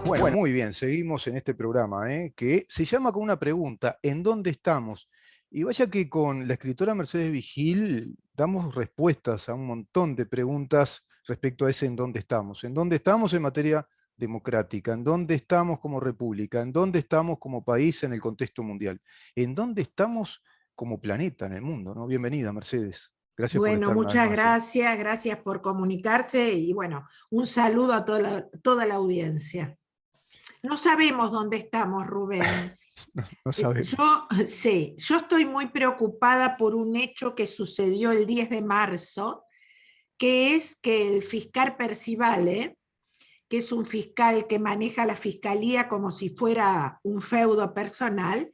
Bueno, muy bien, seguimos en este programa, que se llama con una pregunta, ¿en dónde estamos? Y vaya que con la escritora Mercedes Vigil damos respuestas a un montón de preguntas respecto a ese en dónde estamos. ¿En dónde estamos en materia democrática? ¿En dónde estamos como república? ¿En dónde estamos como país en el contexto mundial? ¿En dónde estamos como planeta en el mundo? ¿No? Bienvenida, Mercedes. Gracias por Bueno, estar una vez muchas más. gracias por comunicarse y bueno, un saludo a toda la audiencia. No sabemos dónde estamos, Rubén. No sabemos. Yo sí, yo estoy muy preocupada por un hecho que sucedió el 10 de marzo, que es que el fiscal Percivale, que es un fiscal que maneja la fiscalía como si fuera un feudo personal,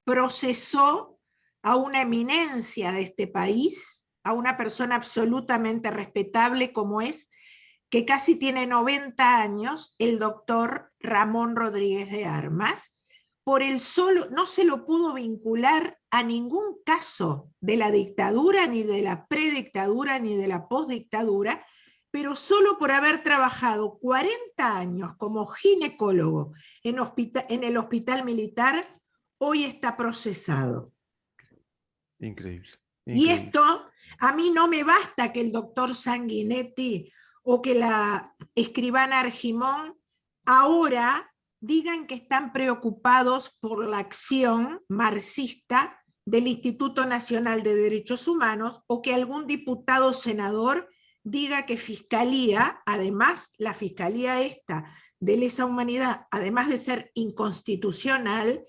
procesó a una eminencia de este país, a una persona absolutamente respetable como es, que casi tiene 90 años, el doctor Ramón Rodríguez de Armas, por el solo, no se lo pudo vincular a ningún caso de la dictadura, ni de la predictadura, ni de la postdictadura, pero solo por haber trabajado 40 años como ginecólogo en el hospital militar, hoy está procesado. Increíble, Y increíble. esto, a mí no me basta que el doctor Sanguinetti o que la escribana Argimón ahora digan que están preocupados por la acción marxista del Instituto Nacional de Derechos Humanos o que algún diputado senador diga que Fiscalía, además la Fiscalía esta de lesa humanidad, además de ser inconstitucional,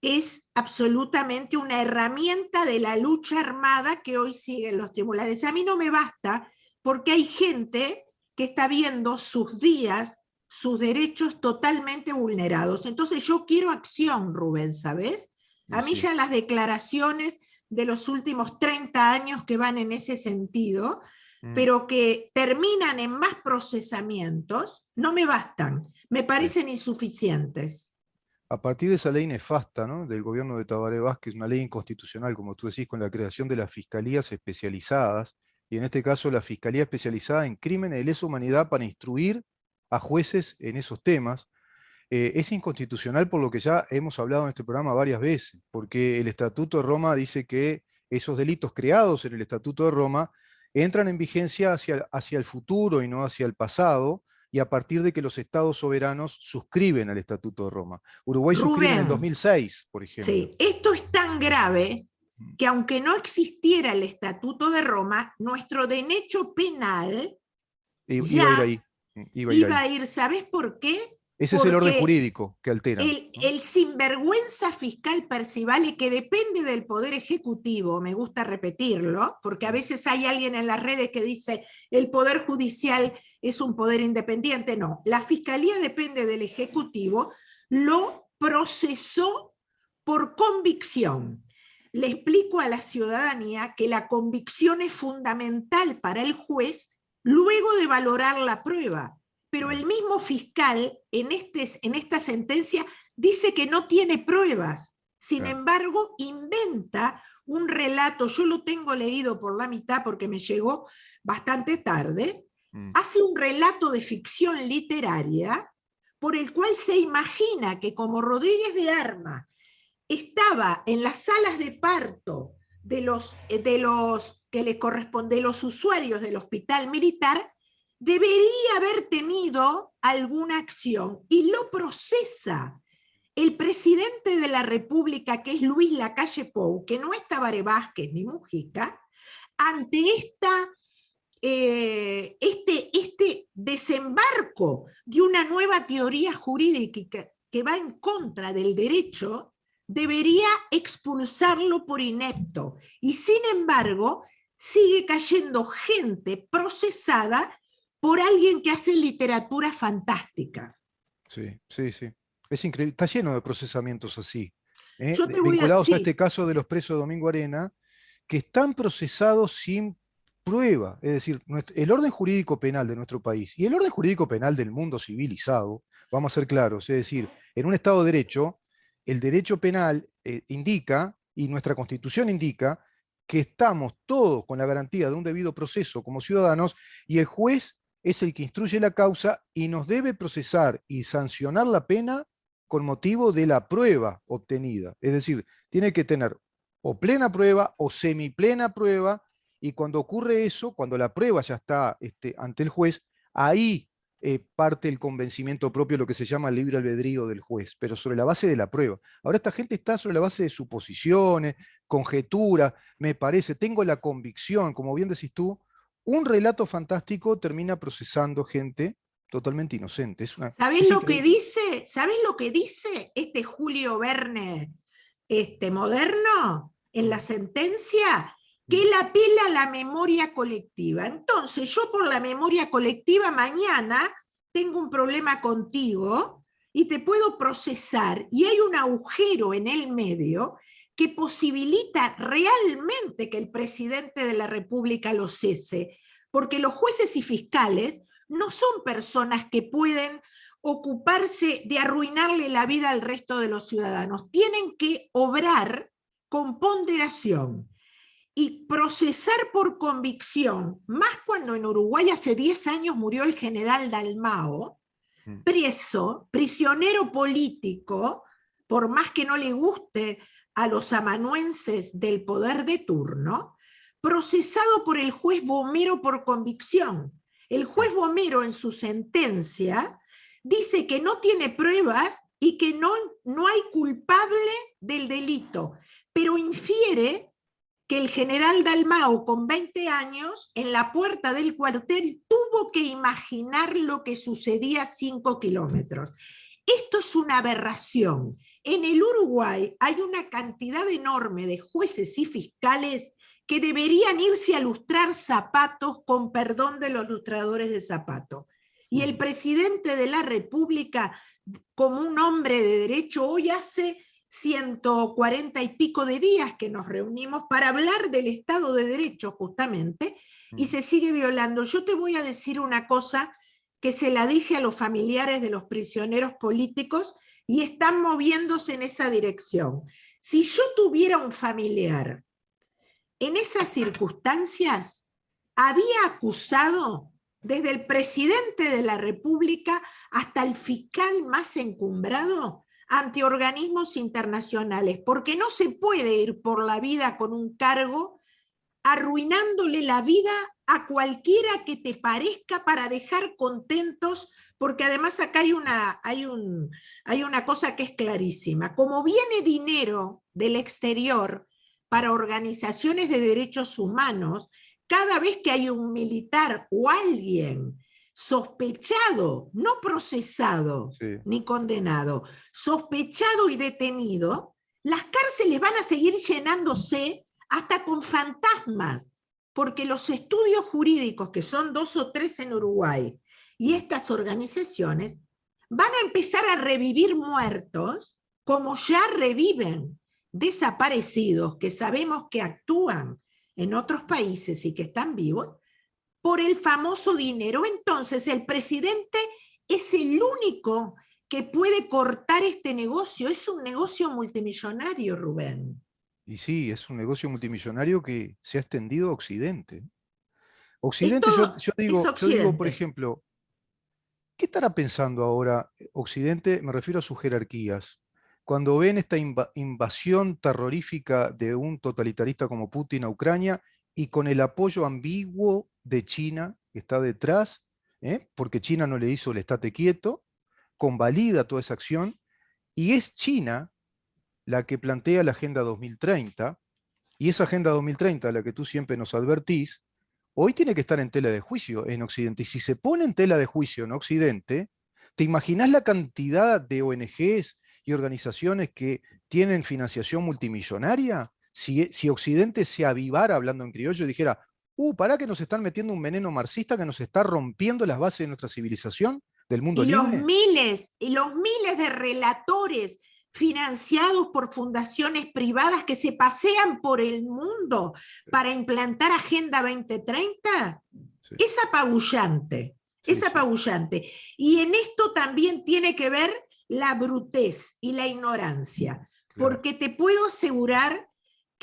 es absolutamente una herramienta de la lucha armada que hoy sigue en los tribunales. A mí no me basta porque hay gente que está viendo sus días, sus derechos totalmente vulnerados. Entonces yo quiero acción, Rubén, ¿sabes? Y A mí sí. ya las declaraciones de los últimos 30 años que van en ese sentido, Mm, pero que terminan en más procesamientos, no me bastan, me sí. parecen insuficientes. A partir de esa ley nefasta, ¿no?, del gobierno de Tabaré Vázquez, una ley inconstitucional, como tú decís, con la creación de las fiscalías especializadas, y en este caso la Fiscalía Especializada en Crímenes de Lesa Humanidad para instruir a jueces en esos temas, es inconstitucional por lo que ya hemos hablado en este programa varias veces, porque el Estatuto de Roma dice que esos delitos creados en el Estatuto de Roma entran en vigencia hacia el futuro y no hacia el pasado, y a partir de que los estados soberanos suscriben al Estatuto de Roma. Uruguay suscribe en el Rubén, 2006, por ejemplo. sí, esto es tan grave que aunque no existiera el Estatuto de Roma, nuestro derecho penal Iba a ir ya ahí, iba a ir iba ahí. a ir, ¿sabes por qué? Ese es el orden Porque jurídico que alteran, ¿no? el sinvergüenza fiscal Percivale, que depende del Poder Ejecutivo, me gusta repetirlo, porque a veces hay alguien en las redes que dice el Poder Judicial es un poder independiente. No, la Fiscalía depende del Ejecutivo, lo procesó por convicción. Le explico a la ciudadanía que la convicción es fundamental para el juez luego de valorar la prueba, pero el mismo fiscal en esta sentencia dice que no tiene pruebas. Sin Claro. embargo, inventa un relato, yo lo tengo leído por la mitad porque me llegó bastante tarde, Mm. hace un relato de ficción literaria por el cual se imagina que como Rodríguez de Armas estaba en las salas de parto de los que le corresponde, de los usuarios del hospital militar, debería haber tenido alguna acción y lo procesa el presidente de la República, que es Luis Lacalle Pou, que no es Tabaré Vázquez ni Mujica, ante este desembarco de una nueva teoría jurídica que va en contra del derecho, debería expulsarlo por inepto. Y sin embargo, sigue cayendo gente procesada por alguien que hace literatura fantástica. Sí, sí, sí. Es increíble. Está lleno de procesamientos así, Yo te voy a... vinculados a este Sí, caso de los presos de Domingo Arena, que están procesados sin prueba. Es decir, el orden jurídico penal de nuestro país y el orden jurídico penal del mundo civilizado, vamos a ser claros, es decir, en un Estado de Derecho, el derecho penal indica, y nuestra Constitución indica, que estamos todos con la garantía de un debido proceso como ciudadanos, y el juez es el que instruye la causa y nos debe procesar y sancionar la pena con motivo de la prueba obtenida. Es decir, tiene que tener o plena prueba o semiplena prueba, y cuando ocurre eso, cuando la prueba ya está ante el juez, ahí parte el convencimiento propio, lo que se llama el libre albedrío del juez, pero sobre la base de la prueba. Ahora esta gente está sobre la base de suposiciones, conjeturas, me parece, tengo la convicción, como bien decís tú, un relato fantástico termina procesando gente totalmente inocente. ¿Sabés Es lo que increíble. dice? ¿Sabés lo que dice este Julio Verne, moderno, en la Mm, sentencia? Que mm, él apela a la memoria colectiva. Entonces, yo por la memoria colectiva mañana tengo un problema contigo y te puedo procesar, y hay un agujero en el medio que posibilita realmente que el presidente de la República lo cese, porque los jueces y fiscales no son personas que pueden ocuparse de arruinarle la vida al resto de los ciudadanos. Tienen que obrar con ponderación y procesar por convicción, más cuando en Uruguay hace 10 años murió el general Dalmao, mm. preso, prisionero político, por más que no le guste a los amanuenses del poder de turno, procesado por el juez Bomero por convicción. El juez Bomero en su sentencia dice que no tiene pruebas y que no hay culpable del delito, pero infiere que el general Dalmao, con 20 años, en la puerta del cuartel, tuvo que imaginar lo que sucedía a 5 kilómetros. Esto es una aberración. En el Uruguay hay una cantidad enorme de jueces y fiscales que deberían irse a lustrar zapatos, con perdón de los lustradores de zapatos. Y el presidente de la República, como un hombre de derecho, hoy hace 140 y pico de días que nos reunimos para hablar del Estado de Derecho justamente, y se sigue violando. Yo te voy a decir una cosa que se la dije a los familiares de los prisioneros políticos y están moviéndose en esa dirección. Si yo tuviera un familiar en esas circunstancias, había acusado desde el presidente de la República hasta el fiscal más encumbrado ante organismos internacionales, porque no se puede ir por la vida con un cargo arruinándole la vida a cualquiera que te parezca para dejar contentos, porque además acá hay una cosa que es clarísima. Como viene dinero del exterior para organizaciones de derechos humanos, cada vez que hay un militar o alguien sospechado, no procesado Sí. ni condenado, sospechado y detenido, las cárceles van a seguir llenándose hasta con fantasmas, porque los estudios jurídicos, que son 2 o 3 en Uruguay, y estas organizaciones, van a empezar a revivir muertos, como ya reviven desaparecidos, que sabemos que actúan en otros países y que están vivos, por el famoso dinero. Entonces, el presidente es el único que puede cortar este negocio. Es un negocio multimillonario, Rubén. Y sí, es un negocio multimillonario que se ha extendido a Occidente. Occidente, Esto es yo digo, por Occidente. ejemplo, ¿qué estará pensando ahora Occidente? Me refiero a sus jerarquías. Cuando ven esta invasión terrorífica de un totalitarista como Putin a Ucrania y con el apoyo ambiguo de China que está detrás, porque China no le hizo el estate quieto, convalida toda esa acción, y es China la que plantea la Agenda 2030, y esa Agenda 2030, a la que tú siempre nos advertís, hoy tiene que estar en tela de juicio en Occidente. Y si se pone en tela de juicio en Occidente, ¿te imaginas la cantidad de ONGs y organizaciones que tienen financiación multimillonaria? Si Occidente se avivara, hablando en criollo, y dijera, ¿para que nos están metiendo un veneno marxista que nos está rompiendo las bases de nuestra civilización, del mundo libre? Y los miles de relatores financiados por fundaciones privadas que se pasean por el mundo para implantar Agenda 2030, Sí, es apabullante, sí, es sí, apabullante. Y en esto también tiene que ver la brutez y la ignorancia, claro. porque te puedo asegurar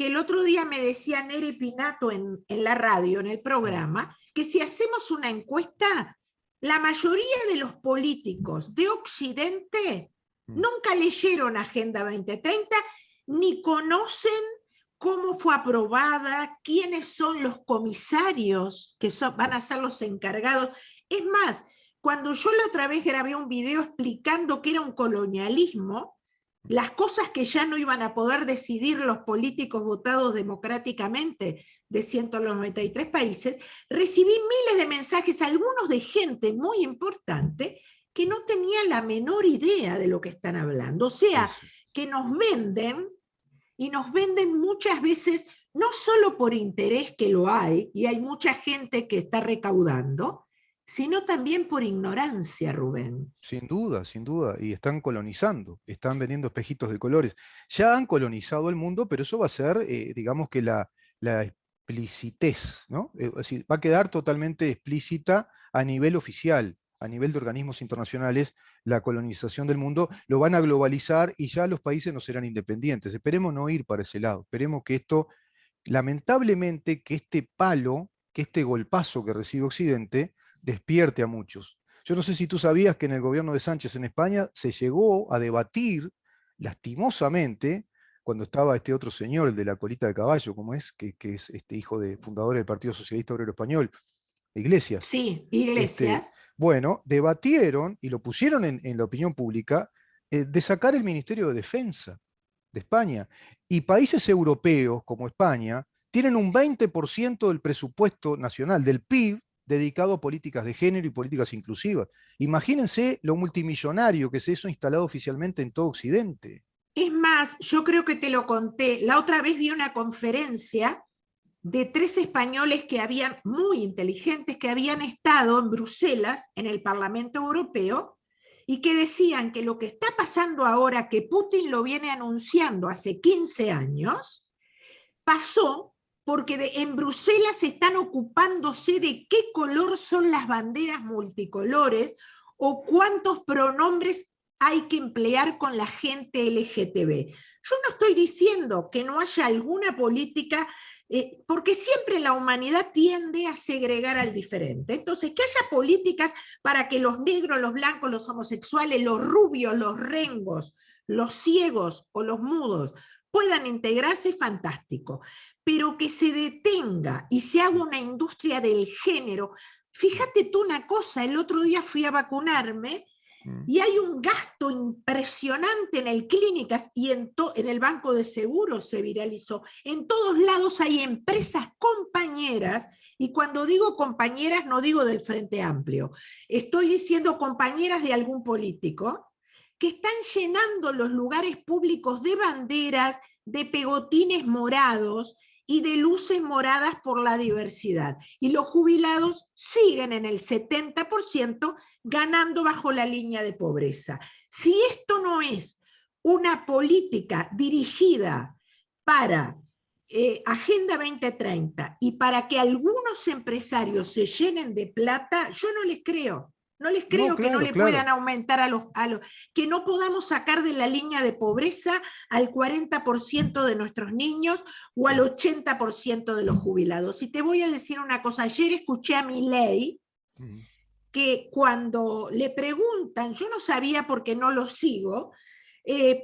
que el otro día me decía Neri Pinato en la radio, en el Mm, programa, que si hacemos una encuesta, la mayoría de los políticos de Occidente nunca leyeron Agenda 2030 ni conocen cómo fue aprobada, quiénes son los comisarios que van a ser los encargados. Es más, cuando yo la otra vez grabé un video explicando qué era un colonialismo, las cosas que ya no iban a poder decidir los políticos votados democráticamente de 193 países, recibí miles de mensajes, algunos de gente muy importante, que no tenía la menor idea de lo que están hablando. O sea, que nos venden, y nos venden muchas veces, no solo por interés, que lo hay, y hay mucha gente que está recaudando, sino también por ignorancia, Rubén. Sin duda, y están colonizando, están vendiendo espejitos de colores. Ya han colonizado el mundo, pero eso va a ser, digamos que la explicitez, ¿no? Es decir, va a quedar totalmente explícita a nivel oficial, a nivel de organismos internacionales, la colonización del mundo, lo van a globalizar y ya los países no serán independientes. Esperemos no ir para ese lado, esperemos que esto, lamentablemente, que este palo, que este golpazo que recibe Occidente, despierte a muchos. Yo no sé si tú sabías que en el gobierno de Sánchez en España se llegó a debatir, lastimosamente, cuando estaba este otro señor, el de la colita de caballo, como es, que es este hijo de fundador del Partido Socialista Obrero Español, Iglesias. Sí, Iglesias. Bueno, debatieron y lo pusieron en la opinión pública de sacar el Ministerio de Defensa de España. Y países europeos como España tienen un 20% del presupuesto nacional, del PIB, dedicado a políticas de género y políticas inclusivas. Imagínense lo multimillonario que es eso instalado oficialmente en todo Occidente. Es más, yo creo que te lo conté, la otra vez vi una conferencia de 3 españoles que habían, muy inteligentes, que habían estado en Bruselas, en el Parlamento Europeo, y que decían que lo que está pasando ahora, que Putin lo viene anunciando hace 15 años, pasó porque en Bruselas están ocupándose de qué color son las banderas multicolores o cuántos pronombres hay que emplear con la gente LGTB. Yo no estoy diciendo que no haya alguna política, porque siempre la humanidad tiende a segregar al diferente. Entonces, que haya políticas para que los negros, los blancos, los homosexuales, los rubios, los rengos, los ciegos o los mudos puedan integrarse, fantástico. Pero que se detenga y se haga una industria del género. Fíjate tú una cosa, el otro día fui a vacunarme y hay un gasto impresionante en el clínicas y en el banco de seguros se viralizó. En todos lados hay empresas compañeras, y cuando digo compañeras no digo del Frente Amplio, estoy diciendo compañeras de algún político, que están llenando los lugares públicos de banderas, de pegotines morados y de luces moradas por la diversidad. Y los jubilados siguen en el 70% ganando bajo la línea de pobreza. Si esto no es una política dirigida para Agenda 2030 y para que algunos empresarios se llenen de plata, yo no les creo. No les creo No, que no claro, le claro. puedan aumentar que no podamos sacar de la línea de pobreza al 40% de nuestros niños o al 80% de los jubilados. Y te voy a decir una cosa, ayer escuché a Milei que cuando le preguntan, yo no sabía porque no lo sigo,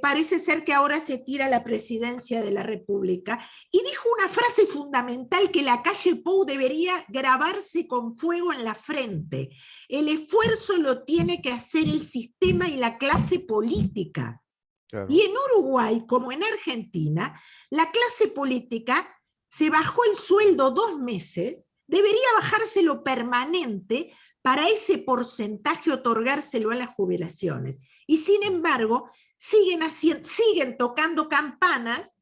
parece ser que ahora se tira la presidencia de la República, y dijo una frase fundamental que la calle Pou debería grabarse con fuego en la frente: el esfuerzo lo tiene que hacer el sistema y la clase política. Claro. Y en Uruguay, como en Argentina, la clase política se bajó el sueldo 2 meses, debería bajárselo permanente para ese porcentaje otorgárselo a las jubilaciones. Y sin embargo, siguen tocando campanas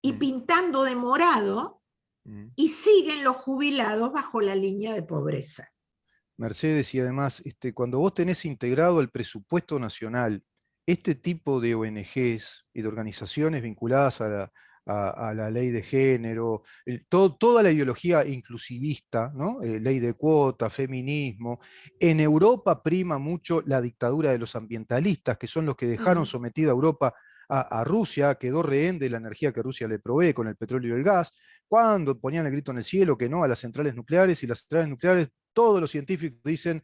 y pintando de morado, y siguen los jubilados bajo la línea de pobreza. Mercedes, y además, cuando vos tenés integrado el presupuesto nacional este tipo de ONGs y de organizaciones vinculadas a la ley de género, toda la ideología inclusivista, ¿no? Ley de cuota, feminismo. En Europa prima mucho la dictadura de los ambientalistas, que son los que dejaron sometida a Europa a Rusia, quedó rehén de la energía que Rusia le provee con el petróleo y el gas, cuando ponían el grito en el cielo que no a las centrales nucleares, y las centrales nucleares, todos los científicos dicen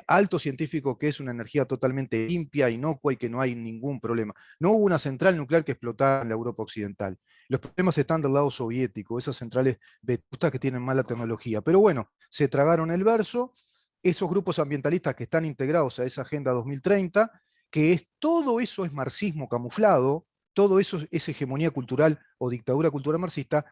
alto científico que es una energía totalmente limpia, inocua y que no hay ningún problema. No hubo una central nuclear que explotara en la Europa occidental. Los problemas están del lado soviético, esas centrales vetustas que tienen mala tecnología. Pero bueno, se tragaron el verso, esos grupos ambientalistas que están integrados a esa Agenda 2030, que es todo eso es marxismo camuflado, todo eso es hegemonía cultural o dictadura cultural marxista,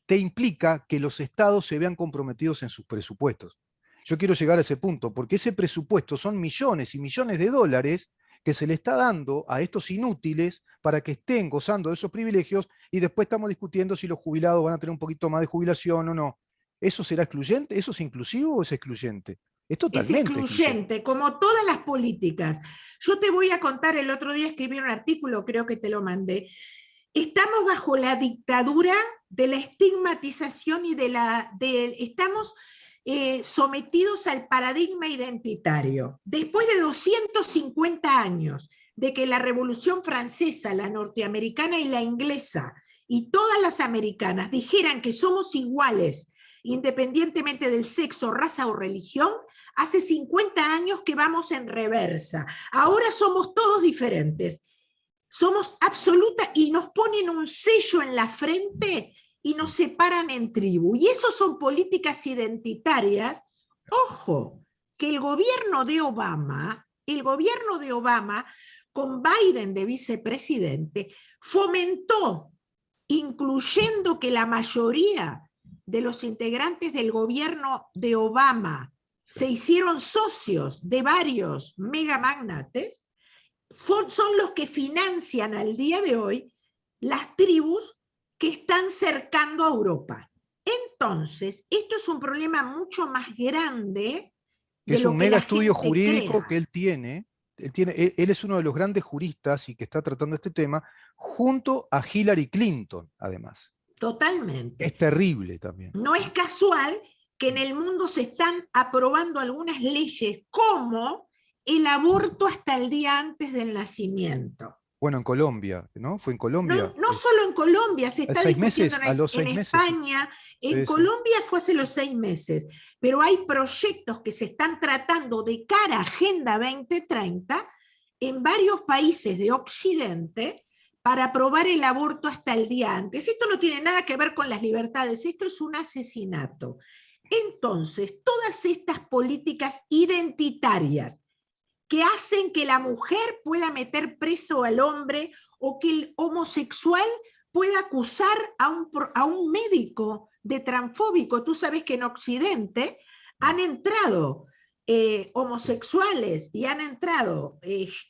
te implica que los estados se vean comprometidos en sus presupuestos. Yo quiero llegar a ese punto, porque ese presupuesto son millones y millones de dólares que se le está dando a estos inútiles para que estén gozando de esos privilegios y después estamos discutiendo si los jubilados van a tener un poquito más de jubilación o no. ¿Eso será excluyente? ¿Eso es inclusivo o es excluyente? Es Es totalmente excluyente. excluyente, como todas las políticas. Yo te voy a contar, el otro día escribí un artículo, creo que te lo mandé. Estamos bajo la dictadura de la estigmatización y estamos sometidos al paradigma identitario. Después de 250 años de que la Revolución Francesa, la norteamericana y la inglesa, y todas las americanas dijeran que somos iguales, independientemente del sexo, raza o religión, hace 50 años que vamos en reversa. Ahora somos todos diferentes. Somos absoluta y nos ponen un sello en la frente y nos separan en tribu. Y eso son políticas identitarias. Ojo, que el gobierno de Obama, con Biden de vicepresidente, fomentó, incluyendo que la mayoría de los integrantes del gobierno de Obama se hicieron socios de varios megamagnates, son los que financian al día de hoy las tribus que están cercando a Europa. Entonces, esto es un problema mucho más grande de Es lo un que mega la estudio gente jurídico que crea. él tiene. Él es uno de los grandes juristas y que está tratando este tema, junto a Hillary Clinton, además. Totalmente. Es terrible también. No es casual que en el mundo se están aprobando algunas leyes como el aborto hasta el día antes del nacimiento. Bueno, en Colombia, ¿no? Fue en Colombia. No solo en Colombia, se ¿A está 6 meses? discutiendo A los en 6 meses. España, en Sí, sí. Colombia fue hace los 6 meses, pero hay proyectos que se están tratando de cara a Agenda 2030 en varios países de Occidente para aprobar el aborto hasta el día antes. Esto no tiene nada que ver con las libertades, esto es un asesinato. Entonces, todas estas políticas identitarias que hacen que la mujer pueda meter preso al hombre o que el homosexual pueda acusar a un médico de transfóbico. Tú sabes que en Occidente han entrado homosexuales y han entrado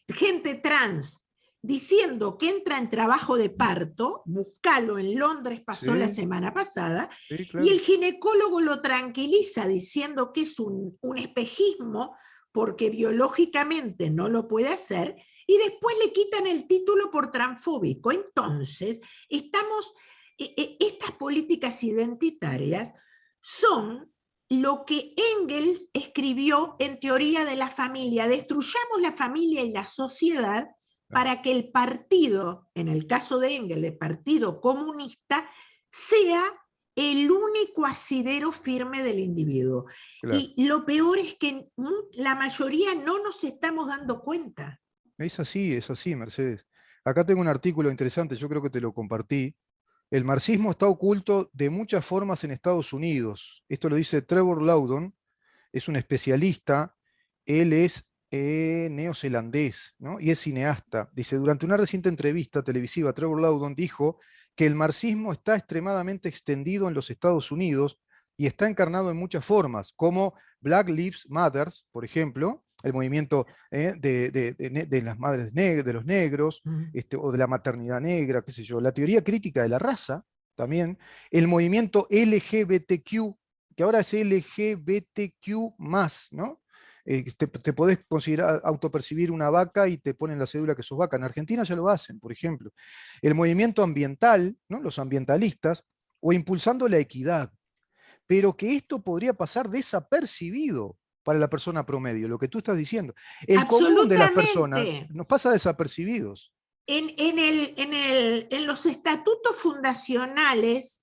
gente trans diciendo que entra en trabajo de parto, búscalo, en Londres pasó la Sí, semana pasada, sí, y claro. el ginecólogo lo tranquiliza diciendo que es un espejismo porque biológicamente no lo puede hacer, y después le quitan el título por transfóbico. Entonces, estas políticas identitarias son lo que Engels escribió en Teoría de la Familia: destruyamos la familia y la sociedad para que el partido, en el caso de Engels, el Partido Comunista, sea el único asidero firme del individuo. Claro. Y lo peor es que la mayoría no nos estamos dando cuenta. Es así, Mercedes. Acá tengo un artículo interesante, yo creo que te lo compartí. El marxismo está oculto de muchas formas en Estados Unidos. Esto lo dice Trevor Loudon, es un especialista, él es neozelandés, ¿no? Y es cineasta. Dice, durante una reciente entrevista televisiva, Trevor Loudon dijo que el marxismo está extremadamente extendido en los Estados Unidos y está encarnado en muchas formas, como Black Lives Matter, por ejemplo, el movimiento de las madres negras, de los negros, o de la maternidad negra, qué sé yo, la teoría crítica de la raza, también, el movimiento LGBTQ, que ahora es LGBTQ+, ¿no? Te podés considerar, autopercibir una vaca y te ponen la cédula que sos vaca. En Argentina ya lo hacen, por ejemplo. El movimiento ambiental, ¿no? Los ambientalistas, o impulsando la equidad. Pero que esto podría pasar desapercibido para la persona promedio, lo que tú estás diciendo. El común de las personas Absolutamente. nos pasa desapercibidos. En los estatutos fundacionales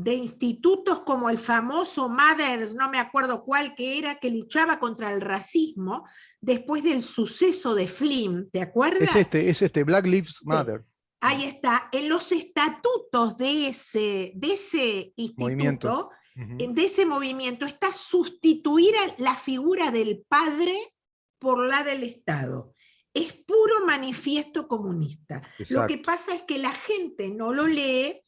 de institutos como el famoso Mothers, no me acuerdo cuál que era, que luchaba contra el racismo después del suceso de Flynn, ¿te acuerdas? Es este, Black Lives Sí. Matter. Ahí está, en los estatutos de ese Movimiento. instituto, de ese movimiento, está sustituir a la figura del padre por la del Estado. Es puro manifiesto comunista. Lo que Exacto. pasa es que la gente no lo lee,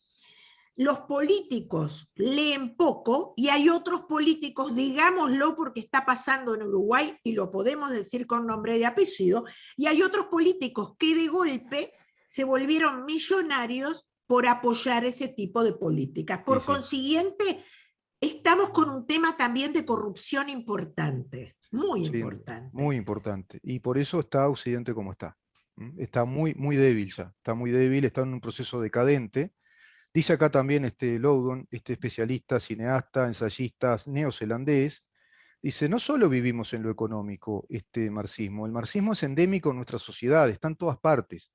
los políticos leen poco y hay otros políticos, digámoslo porque está pasando en Uruguay y lo podemos decir con nombre y apellido, y hay otros políticos que de golpe se volvieron millonarios por apoyar ese tipo de políticas. Por Sí, sí. consiguiente, estamos con un tema también de corrupción importante, muy Sí, importante. muy importante. Y por eso está Occidente como está. Está muy, muy débil ya. Está muy débil, está en un proceso decadente. Dice acá también este Loudon, este especialista, cineasta, ensayista neozelandés, dice, no solo vivimos en lo económico este marxismo, el marxismo es endémico en nuestra sociedad, está en todas partes.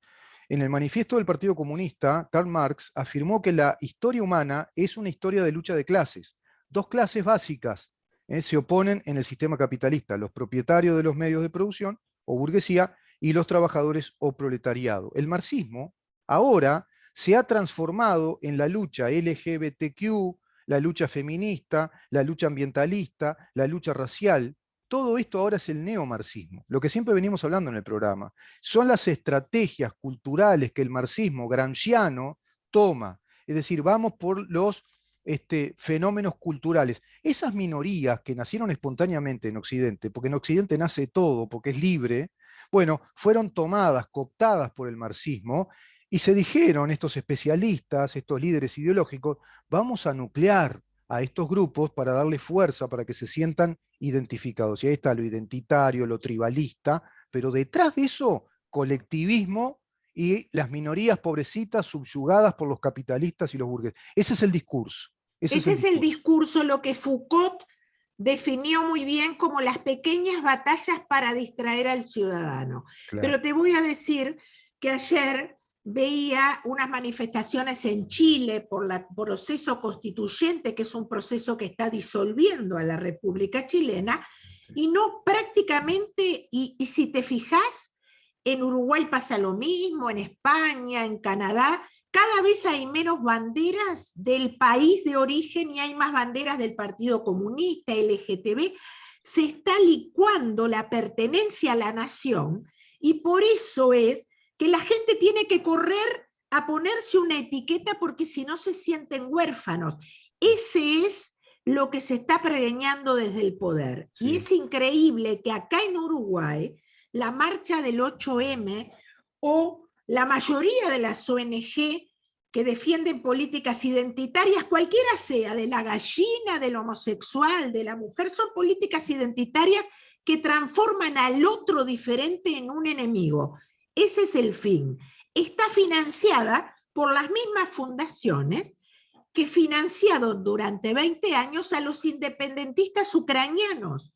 En el manifiesto del Partido Comunista, Karl Marx afirmó que la historia humana es una historia de lucha de clases. Dos clases básicas se oponen en el sistema capitalista, los propietarios de los medios de producción o burguesía y los trabajadores o proletariado. El marxismo ahora se ha transformado en la lucha LGBTQ, la lucha feminista, la lucha ambientalista, la lucha racial. Todo esto ahora es el neomarxismo, lo que siempre venimos hablando en el programa. Son las estrategias culturales que el marxismo gramsciano toma. Es decir, vamos por los fenómenos culturales. Esas minorías que nacieron espontáneamente en Occidente, porque en Occidente nace todo, porque es libre, bueno, fueron tomadas, cooptadas por el marxismo, y se dijeron estos especialistas, estos líderes ideológicos, vamos a nuclear a estos grupos para darle fuerza, para que se sientan identificados. Y ahí está lo identitario, lo tribalista, pero detrás de eso, colectivismo y las minorías pobrecitas subyugadas por los capitalistas y los burgueses. Ese es el discurso. Ese es Ese el es el discurso. discurso, lo que Foucault definió muy bien como las pequeñas batallas para distraer al ciudadano. Claro. Pero te voy a decir que ayer veía unas manifestaciones en Chile por el proceso constituyente, que es un proceso que está disolviendo a la República Chilena, Sí. y no prácticamente, y si te fijas, en Uruguay pasa lo mismo, en España, en Canadá, cada vez hay menos banderas del país de origen y hay más banderas del Partido Comunista, LGTB. Se está licuando la pertenencia a la nación y por eso es que la gente tiene que correr a ponerse una etiqueta porque si no se sienten huérfanos. Ese es lo que se está pregueñando desde el poder. Sí. Y es increíble que acá en Uruguay la marcha del 8M o la mayoría de las ONG que defienden políticas identitarias, cualquiera sea, de la gallina, del homosexual, de la mujer, son políticas identitarias que transforman al otro diferente en un enemigo. Ese es el fin. Está financiada por las mismas fundaciones que financiaron durante 20 años a los independentistas ucranianos.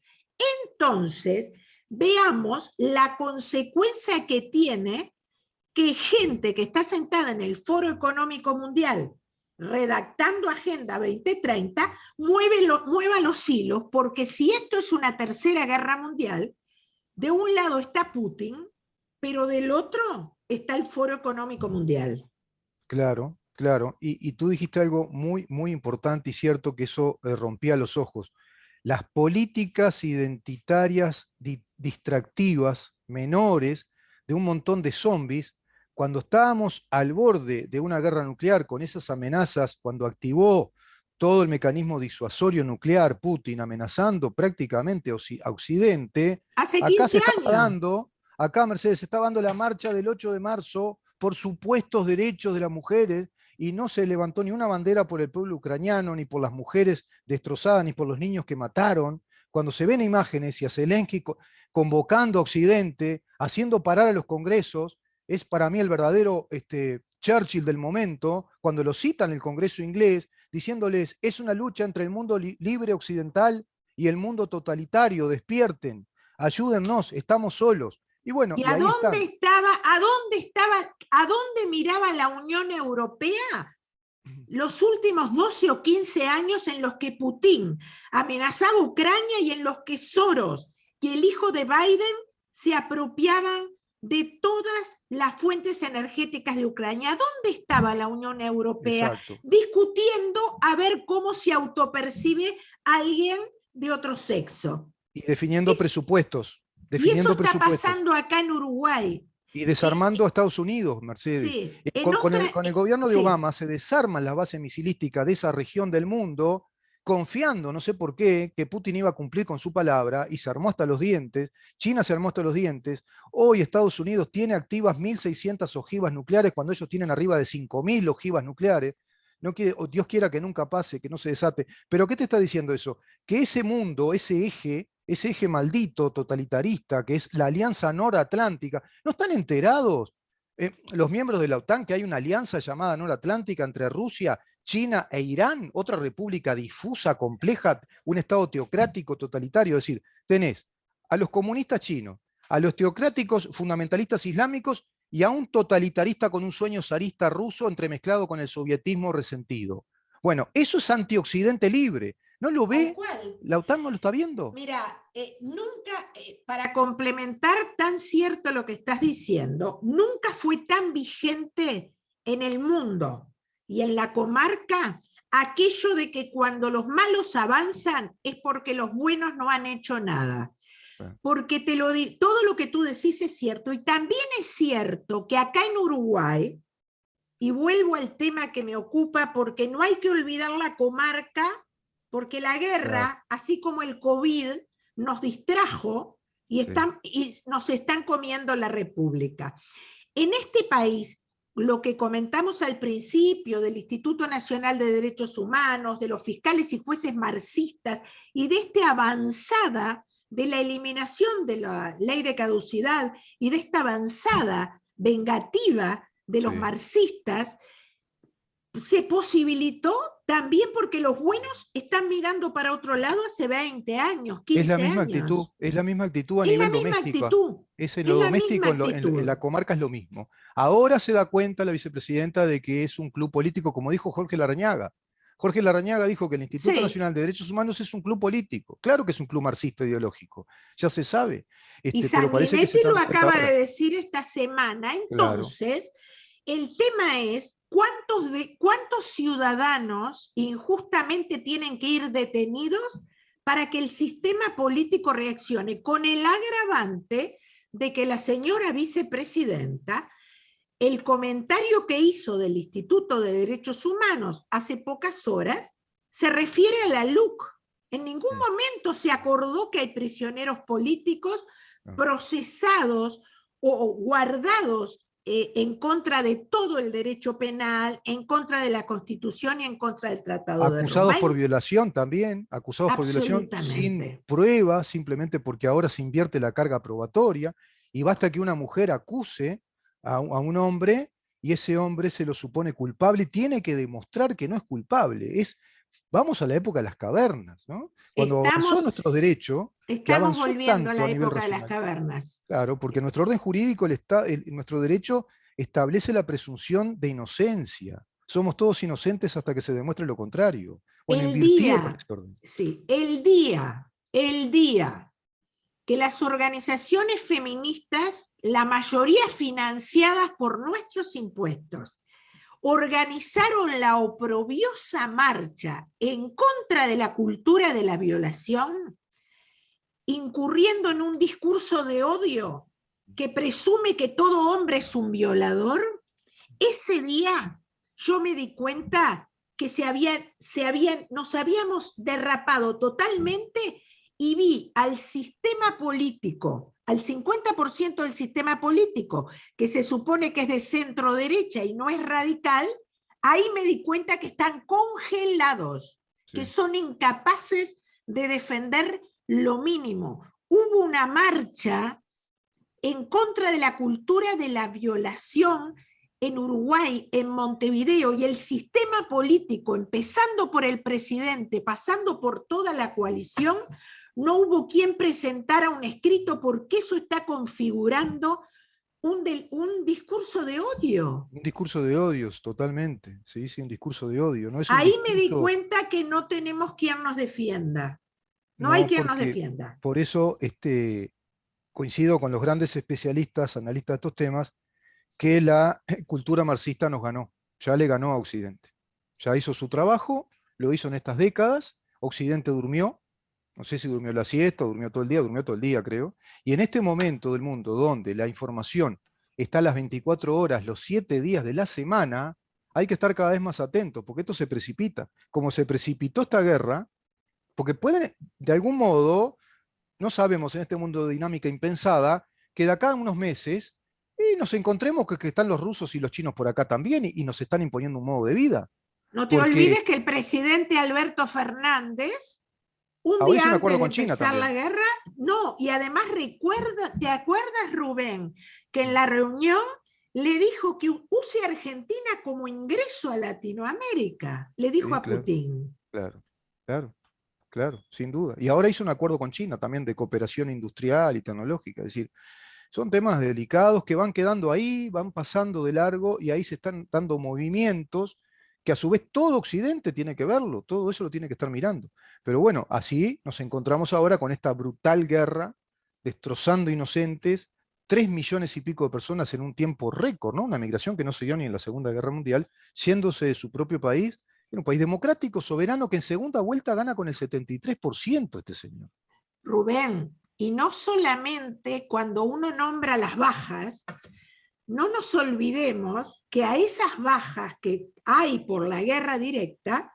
Entonces, veamos la consecuencia que tiene que gente que está sentada en el Foro Económico Mundial redactando Agenda 2030 mueva los hilos, porque si esto es una tercera guerra mundial, de un lado está Putin, pero del otro está el Foro Económico Mundial. Claro, claro. Y tú dijiste algo muy, muy importante y cierto, que eso rompía los ojos. Las políticas identitarias distractivas menores de un montón de zombies, cuando estábamos al borde de una guerra nuclear con esas amenazas, cuando activó todo el mecanismo disuasorio nuclear, Putin amenazando prácticamente a Occidente, Hace acá 15 se estaba años. dando, acá Mercedes, se estaba dando la marcha del 8 de marzo por supuestos derechos de las mujeres, y no se levantó ni una bandera por el pueblo ucraniano, ni por las mujeres destrozadas, ni por los niños que mataron. Cuando se ven imágenes y a Zelensky convocando a Occidente, haciendo parar a los congresos, es para mí el verdadero Churchill del momento, cuando lo citan en el Congreso inglés, diciéndoles, es una lucha entre el mundo libre occidental y el mundo totalitario, despierten, ayúdennos, estamos solos. Y bueno, ¿Y y ahí están. a dónde miraba la Unión Europea? los últimos 12 o 15 años en los que Putin amenazaba a Ucrania y en los que Soros y el hijo de Biden se apropiaban de todas las fuentes energéticas de Ucrania. ¿Dónde estaba la Unión Europea? Exacto. Discutiendo a ver cómo se autopercibe alguien de otro sexo. Y definiendo presupuestos. Y eso está pasando acá en Uruguay. Y desarmando a Estados Unidos, Mercedes. Sí, con el gobierno de Obama se desarman las bases misilísticas de esa región del mundo, confiando, no sé por qué, que Putin iba a cumplir con su palabra, y se armó hasta los dientes. China se armó hasta los dientes. Hoy Estados Unidos tiene activas 1.600 ojivas nucleares cuando ellos tienen arriba de 5.000 ojivas nucleares. No quiere, o Dios quiera que nunca pase, que no se desate. Pero ¿qué te está diciendo eso? Que ese mundo, ese eje maldito, totalitarista, que es la Alianza Noratlántica, ¿no están enterados los miembros de la OTAN que hay una alianza llamada Noratlántica entre Rusia, China e Irán, otra república difusa, compleja, un estado teocrático, totalitario? Es decir, tenés a los comunistas chinos, a los teocráticos fundamentalistas islámicos y a un totalitarista con un sueño zarista ruso entremezclado con el sovietismo resentido. Bueno, eso es antioccidente libre. ¿No lo ve? ¿La OTAN no lo está viendo? Mira, nunca, para complementar tan cierto lo que estás diciendo, nunca fue tan vigente en el mundo y en la comarca aquello de que cuando los malos avanzan es porque los buenos no han hecho nada. Porque todo lo que tú decís es cierto, y también es cierto que acá en Uruguay, y vuelvo al tema que me ocupa, porque no hay que olvidar la comarca, porque la guerra, así como el COVID, nos distrajo y nos están comiendo la República. En este país, lo que comentamos al principio del Instituto Nacional de Derechos Humanos, de los fiscales y jueces marxistas, y de esta avanzada de la eliminación de la ley de caducidad y de esta avanzada vengativa de los marxistas, se posibilitó también porque los buenos están mirando para otro lado hace 20 años, 15 años. Es la misma actitud a nivel doméstico. Es en lo doméstico, en la comarca es lo mismo. Ahora se da cuenta la vicepresidenta de que es un club político, como dijo Jorge Larrañaga. Jorge Larrañaga dijo que el Instituto Nacional de Derechos Humanos es un club político. Claro que es un club marxista ideológico, ya se sabe. Y Sanguinetti lo acaba de decir esta semana. Entonces, el tema es cuántos ciudadanos injustamente tienen que ir detenidos para que el sistema político reaccione, con el agravante de que la señora vicepresidenta, el comentario que hizo del Instituto de Derechos Humanos hace pocas horas se refiere a la LUC. En ningún momento se acordó que hay prisioneros políticos procesados o guardados en contra de todo el derecho penal, en contra de la Constitución y en contra del Tratado de Roma. Acusados por violación también, acusados por violación sin prueba, simplemente porque ahora se invierte la carga probatoria, y basta que una mujer acuse a un hombre y ese hombre se lo supone culpable y tiene que demostrar que no es culpable. Vamos a la época de las cavernas, ¿no? Cuando avanzó nuestro derecho, estamos volviendo a la época de las cavernas. Claro, porque nuestro orden jurídico, nuestro derecho establece la presunción de inocencia. Somos todos inocentes hasta que se demuestre lo contrario. El día que las organizaciones feministas, la mayoría financiadas por nuestros impuestos, organizaron la oprobiosa marcha en contra de la cultura de la violación, incurriendo en un discurso de odio que presume que todo hombre es un violador, ese día yo me di cuenta que nos habíamos derrapado totalmente, y vi al sistema político, al 50% del sistema político, que se supone que es de centro derecha y no es radical, ahí me di cuenta que están congelados, que son incapaces de defender lo mínimo. Hubo una marcha en contra de la cultura de la violación en Uruguay, en Montevideo, y el sistema político, empezando por el presidente, pasando por toda la coalición, no hubo quien presentara un escrito porque eso está configurando un discurso de odio. Un discurso de odios, totalmente. Sí, sí, un discurso de odio. No es un Ahí me di discurso, cuenta que no tenemos quien nos defienda. No hay no, quien nos porque defienda. por eso coincido con los grandes especialistas, analistas de estos temas, que la cultura marxista nos ganó. Ya le ganó a Occidente. Ya hizo su trabajo, lo hizo en estas décadas. Occidente durmió, no sé si durmió la siesta, durmió todo el día, creo. Y en este momento del mundo donde la información está a las 24 horas, los 7 días de la semana, hay que estar cada vez más atentos, porque esto se precipita. Como se precipitó esta guerra, porque pueden, de algún modo, no sabemos en este mundo de dinámica impensada, que de acá a unos meses nos encontremos que están los rusos y los chinos por acá también y nos están imponiendo un modo de vida. No te Porque olvides que el presidente Alberto Fernández, un ahora día hizo un antes acuerdo de con China empezar la también. guerra, no, y además ¿te acuerdas, Rubén, que en la reunión le dijo que use Argentina como ingreso a Latinoamérica? Le dijo Sí, a claro, Putin. claro, claro, claro, sin duda. Y ahora hizo un acuerdo con China también de cooperación industrial y tecnológica. Es decir, son temas delicados que van quedando ahí, van pasando de largo y ahí se están dando movimientos que a su vez todo Occidente tiene que verlo, todo eso lo tiene que estar mirando. Pero bueno, así nos encontramos ahora con esta brutal guerra, destrozando inocentes, 3 millones y pico de personas en un tiempo récord, ¿no? Una migración que no se dio ni en la Segunda Guerra Mundial, yéndose de su propio país, en un país democrático, soberano, que en segunda vuelta gana con el 73% este señor. Rubén, y no solamente cuando uno nombra las bajas, no nos olvidemos que a esas bajas que hay por la guerra directa,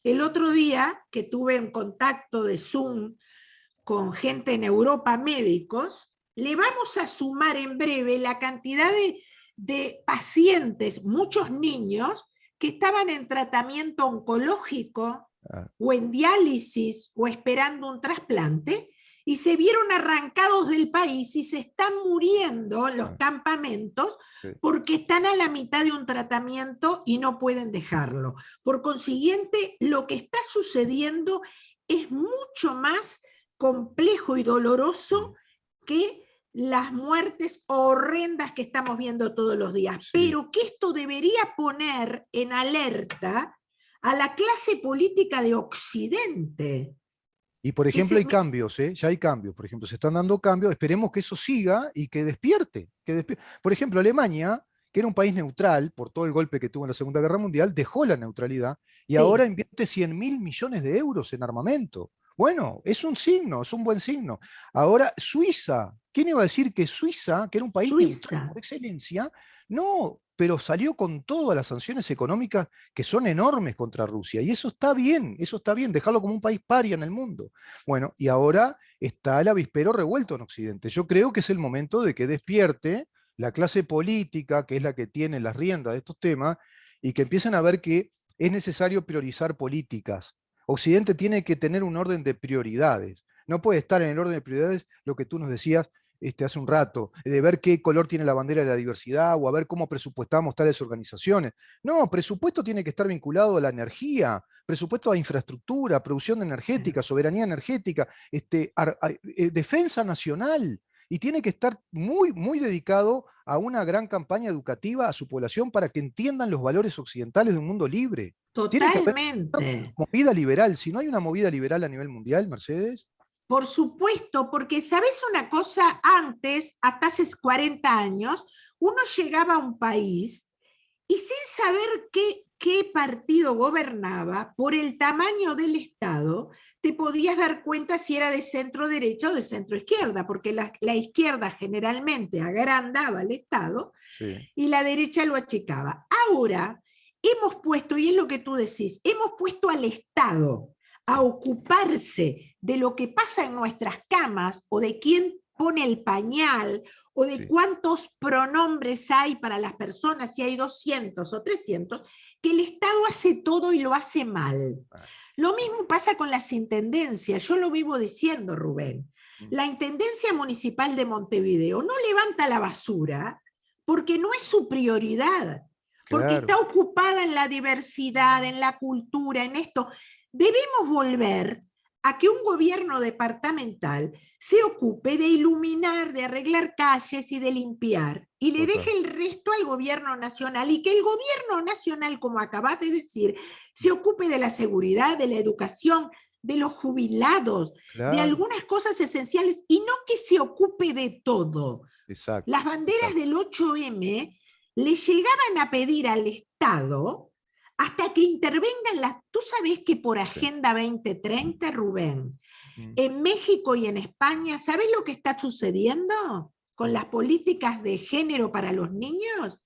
el otro día que tuve un contacto de Zoom con gente en Europa, médicos, le vamos a sumar en breve la cantidad de pacientes, muchos niños, que estaban en tratamiento oncológico Ah, o en diálisis o esperando un trasplante y se vieron arrancados del país y se están muriendo los ah, campamentos sí. porque están a la mitad de un tratamiento y no pueden dejarlo. Por consiguiente, lo que está sucediendo es mucho más complejo y doloroso que las muertes horrendas que estamos viendo todos los días, Sí. pero que esto debería poner en alerta a la clase política de Occidente. Y por Que ejemplo, se, hay cambios, ¿eh? Ya hay cambios. Por ejemplo, se están dando cambios. Esperemos que eso siga y que despierte. Por ejemplo, Alemania, que era un país neutral por todo el golpe que tuvo en la Segunda Guerra Mundial, dejó la neutralidad y ahora sí, invierte 100.000 millones de euros en armamento. Bueno, es un signo, es un buen signo. Ahora, Suiza, ¿quién iba a decir que Suiza, que era un país neutral Suiza, por excelencia, no, pero salió con todas las sanciones económicas que son enormes contra Rusia? Y eso está bien, dejarlo como un país paria en el mundo. Bueno, y ahora está el avispero revuelto en Occidente. Yo creo que es el momento de que despierte la clase política, que es la que tiene las riendas de estos temas, y que empiecen a ver que es necesario priorizar políticas. Occidente tiene que tener un orden de prioridades. No puede estar en el orden de prioridades lo que tú nos decías hace un rato, de ver qué color tiene la bandera de la diversidad o a ver cómo presupuestamos tales organizaciones. No, presupuesto tiene que estar vinculado a la energía, presupuesto a infraestructura, producción energética, soberanía energética, defensa nacional. Y tiene que estar muy, muy dedicado a una gran campaña educativa a su población para que entiendan los valores occidentales de un mundo libre. Tiene que haber totalmente. movida liberal. Si no hay una movida liberal a nivel mundial, Mercedes, Por supuesto, porque sabes una cosa, antes, hasta hace 40 años, uno llegaba a un país y sin saber qué partido gobernaba, por el tamaño del Estado, te podías dar cuenta si era de centro derecha o de centro izquierda, porque la izquierda generalmente agrandaba el Estado sí, y la derecha lo achicaba. Ahora hemos puesto, y es lo que tú decís, hemos puesto al Estado a ocuparse de lo que pasa en nuestras camas o de quién pone el pañal o de sí. cuántos pronombres hay para las personas, si hay 200 o 300, que el Estado hace todo y lo hace mal. Ah, Lo mismo pasa con las intendencias, yo lo vivo diciendo, Rubén. mm, La Intendencia Municipal de Montevideo no levanta la basura porque no es su prioridad, porque claro. está ocupada en la diversidad, en la cultura, en esto. Debemos volver a que un gobierno departamental se ocupe de iluminar, de arreglar calles y de limpiar, y le Total. deje el resto al gobierno nacional, y que el gobierno nacional, como acabas de decir, se ocupe de la seguridad, de la educación, de los jubilados, de Claro, algunas cosas esenciales, y no que se ocupe de todo. exacto, Las banderas exacto. del 8M le llegaban a pedir al Estado hasta que intervengan las... Tú sabes que por Sí. Agenda 2030, Rubén, Mm, en México y en España, ¿sabes lo que está sucediendo con mm, las políticas de género para los niños?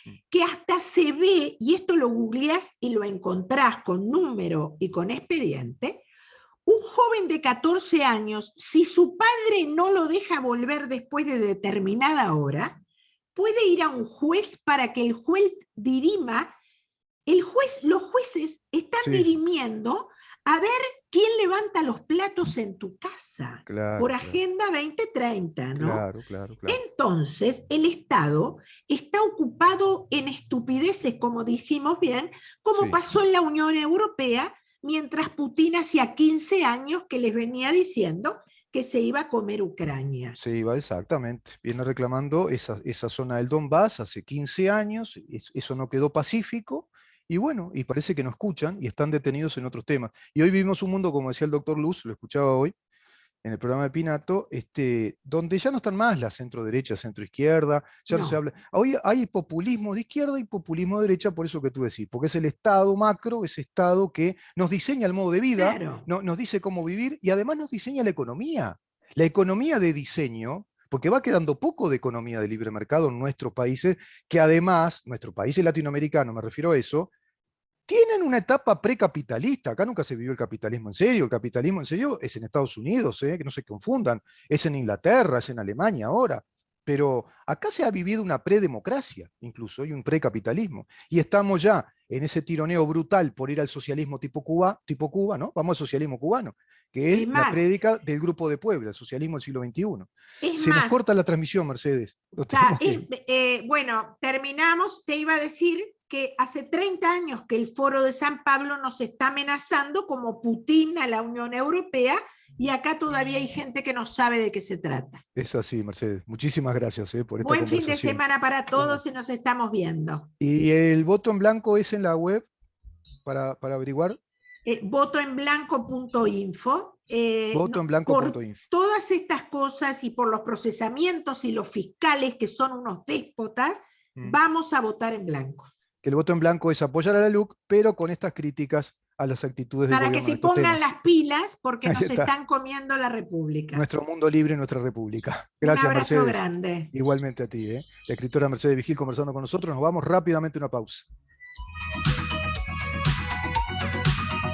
mm. Que hasta se ve, y esto lo googleás y lo encontrás con número y con expediente, un joven de 14 años, si su padre no lo deja volver después de determinada hora, puede ir a un juez para que el juez dirima. Los jueces están Sí, dirimiendo a ver quién levanta los platos en tu casa por claro, claro, Agenda 2030, ¿no? claro, claro, claro. Entonces, el Estado está ocupado en estupideces, como dijimos bien, como Sí, pasó en la Unión Europea, mientras Putin hacía 15 años que les venía diciendo que se iba a comer Ucrania. se iba exactamente. Viene reclamando esa zona del Donbass hace 15 años, eso no quedó pacífico, y bueno, y parece que no escuchan y están detenidos en otros temas. Y hoy vivimos un mundo, como decía el doctor Luz, lo escuchaba hoy, en el programa de Pinato, donde ya no están más la centro-derecha, centro-izquierda, ya no se No, habla. Hoy hay populismo de izquierda y populismo de derecha, por eso que tú decís, porque es el Estado macro, ese Estado que nos diseña el modo de vida, claro. nos dice cómo vivir y además nos diseña la economía. La economía de diseño, porque va quedando poco de economía de libre mercado en nuestros países, que además, nuestros países latinoamericanos, me refiero a eso, tienen una etapa precapitalista. Acá nunca se vivió el capitalismo en serio. El capitalismo en serio es en Estados Unidos, que no se confundan. Es en Inglaterra, es en Alemania ahora. Pero acá se ha vivido una predemocracia, incluso, y un precapitalismo. Y estamos ya en ese tironeo brutal por ir al socialismo tipo Cuba, ¿no? Vamos al socialismo cubano, que Es es la más, prédica del Grupo de Puebla, el socialismo del siglo XXI. es Se nos más, corta la transmisión, Mercedes. Nos tenemos que ir. bueno, terminamos. Te iba a decir que hace 30 años que el Foro de San Pablo nos está amenazando como Putin a la Unión Europea, y acá todavía hay gente que no sabe de qué se trata. Es así, Mercedes. Muchísimas gracias, por esta Buen fin de conversación. semana para Bueno, todos y nos estamos viendo. y el voto en blanco es en la web para averiguar. Votoenblanco.info. No, por Votoenblanco.info. todas estas cosas y por los procesamientos y los fiscales que son unos déspotas, Mm. vamos a votar en blanco. Que el voto en blanco es apoyar a la LUC, pero con estas críticas a las actitudes del Para que gobierno en se estos pongan temas. las pilas porque Ahí nos está. están comiendo la República. Nuestro mundo libre, nuestra república. Un Gracias, abrazo Mercedes. grande. Igualmente a ti, La escritora Mercedes Vigil conversando con nosotros. Nos vamos rápidamente a una pausa.